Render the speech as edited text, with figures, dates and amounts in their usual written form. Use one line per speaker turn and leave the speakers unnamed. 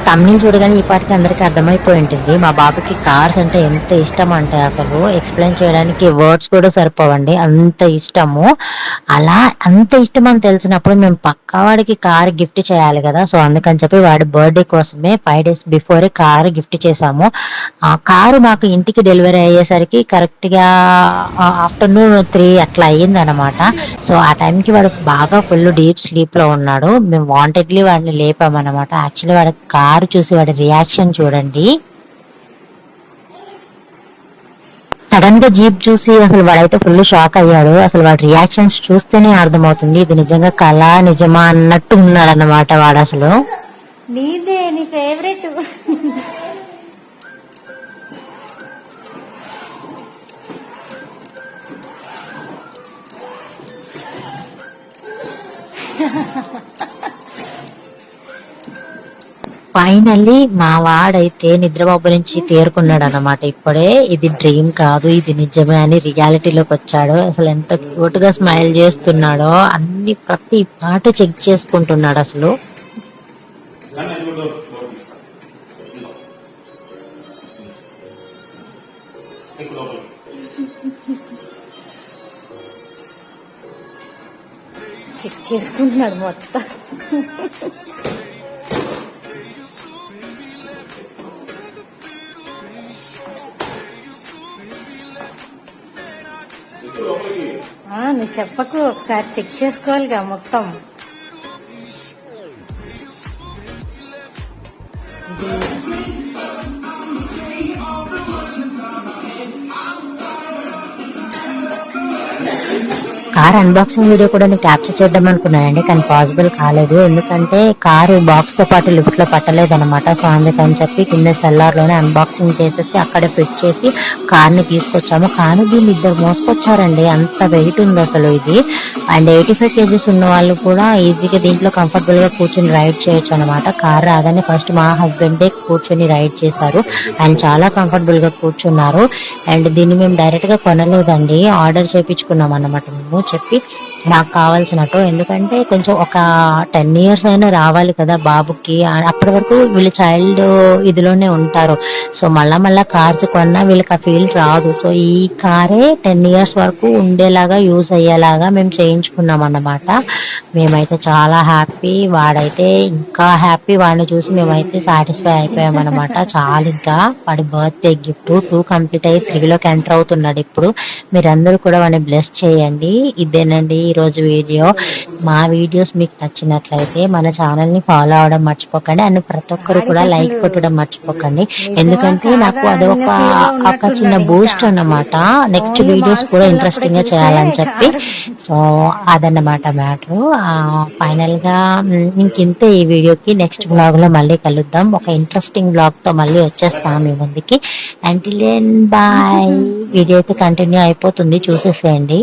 తమిళ చూడగానే ఈ పాటికి అందరికి అర్థమైపోయి ఉంటుంది. మా బాబుకి కార్స్ అంటే ఎంత ఇష్టం అంటే అసలు ఎక్స్ప్లెయిన్ చేయడానికి వర్డ్స్ కూడా సరిపోవండి, అంత ఇష్టము. అలా అంత ఇష్టం అని తెలిసినప్పుడు మేము పక్కా వాడికి కార్ గిఫ్ట్ చేయాలి కదా. సో అందుకని చెప్పి వాడి బర్త్డే కోసమే 5 days బిఫోరే కారు గిఫ్ట్ చేసాము. ఆ కారు మాకు ఇంటికి డెలివరీ అయ్యేసరికి కరెక్ట్ గా ఆఫ్టర్నూన్ 3 అట్లా అయ్యింది అనమాట. సో ఆ టైంకి వాడు బాగా ఫుల్ డీప్ స్లీప్ లో ఉన్నాడు. మేము వాంటెడ్లీ వాడిని లేపామన్నమాట. యాక్చువల్లీ వాడి కారు చూసి వాడి రియాక్షన్ చూడండి. సడన్ గా జీప్ చూసి అసలు వాడైతే ఫుల్ షాక్ అయ్యాడు. అసలు వాడి రియాక్షన్స్ చూస్తేనే అర్థమవుతుంది ఇది నిజంగా కళ నిజమా అన్నట్టు ఉన్నాడు అన్నమాట వాడు అసలు.
నీదే నీ ఫేవరెట్.
ఫైనల్లీ మా వాడైతే నిద్రబాబు నుంచి తేరుకున్నాడు అన్నమాట. ఇప్పుడే ఇది డ్రీమ్ కాదు, ఇది నిజమే అని రియాలిటీలోకి వచ్చాడు. అసలు ఎంత క్యూట్ గా స్మైల్ చేస్తున్నాడో, అన్ని ప్రతి పాట చెక్ చేసుకుంటున్నాడు అసలు.
చెక్ చేసుకుంటున్నాడు మొత్తం. నువ్వు చెప్పకు, ఒకసారి చెక్ చేసుకోవాలిగా మొత్తం.
కార్ అన్బాక్సింగ్ వీడియో కూడా నేను క్యాప్చర్ చేద్దాం అనుకున్నానండి, కానీ పాసిబుల్ కాలేదు. ఎందుకంటే కారు బాక్స్ తో పాటు లిఫ్ట్ లో పట్టలేదు అనమాట. సో అందుకని చెప్పి కింద సెల్లార్ లోనే అన్బాక్సింగ్ చేసేసి అక్కడే ఫిట్ చేసి కార్ ని తీసుకొచ్చాము. కానీ దీన్ని 2 మోసుకొచ్చారండి, అంత వెయిట్ ఉంది అసలు ఇది. అండ్ 85 kgs ఉన్న వాళ్ళు కూడా ఈజీగా దీంట్లో కంఫర్టబుల్ గా కూర్చొని రైడ్ చేయొచ్చు అనమాట. కార్ రాగానే ఫస్ట్ మా హస్బెండే కూర్చొని రైడ్ చేశారు, ఆయన చాలా కంఫర్టబుల్ గా కూర్చున్నారు. అండ్ దీన్ని మేము డైరెక్ట్ గా కొనలేదండి, ఆర్డర్ చేయించుకున్నాం అన్నమాట మేము చెప్పి నాకు కావాల్సినట్టు. ఎందుకంటే కొంచెం ఒక 10 years అయినా రావాలి కదా బాబుకి, అప్పటి వరకు వీళ్ళు చైల్డ్ ఇదిలోనే ఉంటారు. సో మళ్ళా కార్స్ కొన్నా వీళ్ళకి ఆ ఫీల్ రాదు. సో ఈ కారే 10 years వరకు ఉండేలాగా యూజ్ అయ్యేలాగా మేము చేయించుకున్నాం అన్నమాట. మేమైతే చాలా హ్యాపీ, వాడైతే ఇంకా హ్యాపీ. వాడిని చూసి మేమైతే సాటిస్ఫై అయిపోయాం అనమాట. చాలా ఇంకా వాడి బర్త్డే గిఫ్ట్ 2 కంప్లీట్ అయ్యి 3లోకి ఎంటర్ అవుతున్నాడు ఇప్పుడు. మీరందరూ కూడా వాడిని బ్లెస్ చేయండి. ఇదేనండి ఈరోజు వీడియో. మా వీడియోస్ మీకు నచ్చినట్లయితే మన ఛానల్ ని ఫాలో అవడం మర్చిపోకండి, అండ్ ప్రతి ఒక్కరు కూడా లైక్ కొట్టడం మర్చిపోకండి. ఎందుకంటే నాకు అది ఒక చిన్న బూస్ట్ అన్నమాట, నెక్స్ట్ వీడియోస్ కూడా ఇంట్రెస్టింగ్ గా చేయాలని చెప్పి. సో అదన్నమాట మ్యాటర్. ఫైనల్ గా ఇంకింతే ఈ వీడియోకి. నెక్స్ట్ బ్లాగ్ లో మళ్ళీ కలుద్దాం, ఒక ఇంట్రెస్టింగ్ బ్లాగ్ తో మళ్ళీ వచ్చేస్తాం మీ ముందుకి. Until then bye. వీడియో అయితే కంటిన్యూ అయిపోతుంది, చూసేసేయండి.